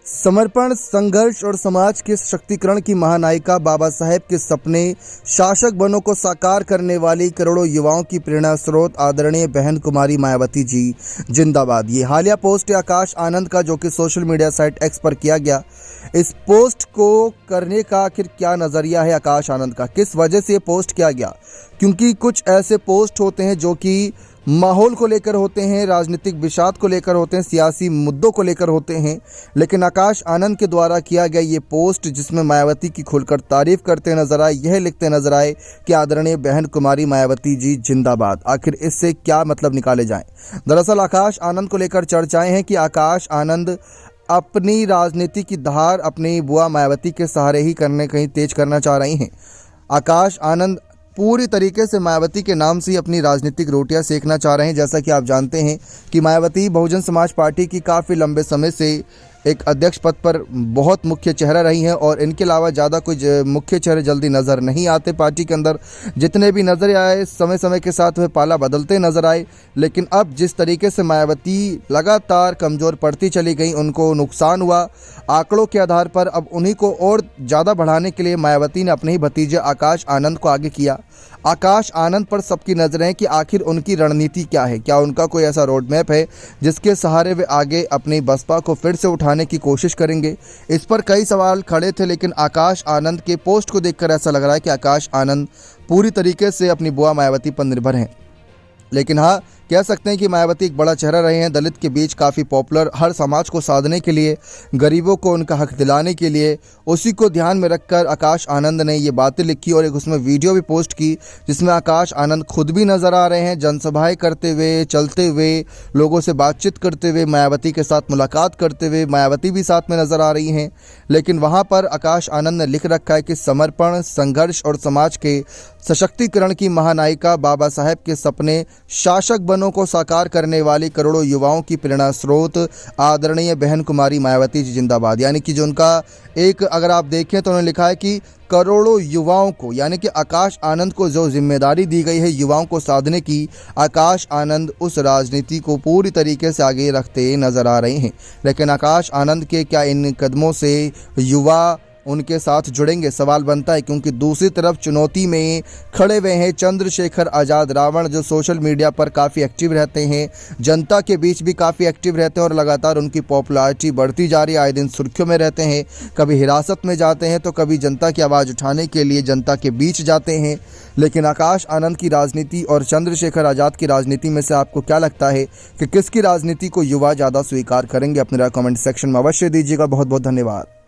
समर्पण, संघर्ष और समाज के सशक्तिकरण की महानायिका बाबा साहेब के सपने, शासक बनों को साकार करने वाली करोड़ों युवाओं की प्रेरणा स्रोत आदरणीय बहन कुमारी मायावती जी जिंदाबाद। ये हालिया पोस्ट है आकाश आनंद का, जो कि सोशल मीडिया साइट एक्स पर किया गया। इस पोस्ट को करने का आखिर क्या नज़रिया है आकाश आनंद का, किस वजह से ये पोस्ट किया गया? क्योंकि कुछ ऐसे पोस्ट होते हैं जो कि माहौल को लेकर होते हैं, राजनीतिक विषाद को लेकर होते हैं, सियासी मुद्दों को लेकर होते हैं, लेकिन आकाश आनंद के द्वारा किया गया ये पोस्ट जिसमें मायावती की खुलकर तारीफ करते नजर आए, यह लिखते नजर आए कि आदरणीय बहन कुमारी मायावती जी जिंदाबाद। आखिर इससे क्या मतलब निकाले जाएं? दरअसल आकाश आनंद को लेकर चर्चाएं हैं कि आकाश आनंद अपनी राजनीति की धार अपनी बुआ मायावती के सहारे ही कहीं तेज करना चाह रही हैं। आकाश आनंद पूरी तरीके से मायावती के नाम से ही अपनी राजनीतिक रोटियां सेकना चाह रहे हैं। जैसा कि आप जानते हैं कि मायावती बहुजन समाज पार्टी की काफ़ी लंबे समय से एक अध्यक्ष पद पर बहुत मुख्य चेहरा रही हैं और इनके अलावा ज़्यादा कोई मुख्य चेहरे जल्दी नज़र नहीं आते पार्टी के अंदर। जितने भी नज़र आए समय समय के साथ वह पाला बदलते नज़र आए, लेकिन अब जिस तरीके से मायावती लगातार कमज़ोर पड़ती चली गई, उनको नुकसान हुआ। आंकड़ों के आधार पर अब उन्हीं को और ज़्यादा बढ़ाने के लिए मायावती ने अपने ही भतीजे आकाश आनंद को आगे किया। आकाश आनंद पर सबकी नज़रें हैं कि आखिर उनकी रणनीति क्या है, क्या उनका कोई ऐसा रोड मैप है जिसके सहारे वे आगे अपनी बसपा को फिर से उठाने की कोशिश करेंगे। इस पर कई सवाल खड़े थे, लेकिन आकाश आनंद के पोस्ट को देखकर ऐसा लग रहा है कि आकाश आनंद पूरी तरीके से अपनी बुआ मायावती पर निर्भर हैं। लेकिन हाँ, कह सकते हैं कि मायावती एक बड़ा चेहरा रहे हैं, दलित के बीच काफ़ी पॉपुलर, हर समाज को साधने के लिए, गरीबों को उनका हक दिलाने के लिए, उसी को ध्यान में रखकर आकाश आनंद ने ये बातें लिखी और एक उसमें वीडियो भी पोस्ट की जिसमें आकाश आनंद खुद भी नज़र आ रहे हैं, जनसभाएं करते हुए, चलते हुए, लोगों से बातचीत करते हुए, मायावती के साथ मुलाकात करते हुए, मायावती भी साथ में नज़र आ रही हैं। लेकिन वहाँ पर आकाश आनंद ने लिख रखा है कि समर्पण, संघर्ष और समाज के सशक्तिकरण की महानायिका बाबा साहेब के सपने, शासक बनों को साकार करने वाली करोड़ों युवाओं की प्रेरणा स्रोत आदरणीय बहन कुमारी मायावती जी जिंदाबाद। यानी कि जो उनका एक, अगर आप देखें तो उन्होंने लिखा है कि करोड़ों युवाओं को, यानी कि आकाश आनंद को जो जिम्मेदारी दी गई है युवाओं को साधने की, आकाश आनंद उस राजनीति को पूरी तरीके से आगे रखते नजर आ रहे हैं। लेकिन आकाश आनंद के क्या इन कदमों से युवा उनके साथ जुड़ेंगे, सवाल बनता है। क्योंकि दूसरी तरफ चुनौती में खड़े हुए हैं चंद्रशेखर आज़ाद रावण, जो सोशल मीडिया पर काफ़ी एक्टिव रहते हैं, जनता के बीच भी काफ़ी एक्टिव रहते हैं और लगातार उनकी पॉपुलैरिटी बढ़ती जा रही है। आए दिन सुर्खियों में रहते हैं, कभी हिरासत में जाते हैं तो कभी जनता की आवाज़ उठाने के लिए जनता के बीच जाते हैं। लेकिन आकाश आनंद की राजनीति और चंद्रशेखर आज़ाद की राजनीति में से आपको क्या लगता है कि किसकी राजनीति को युवा ज़्यादा स्वीकार करेंगे? अपने राय कमेंट सेक्शन में अवश्य दीजिएगा। बहुत बहुत धन्यवाद।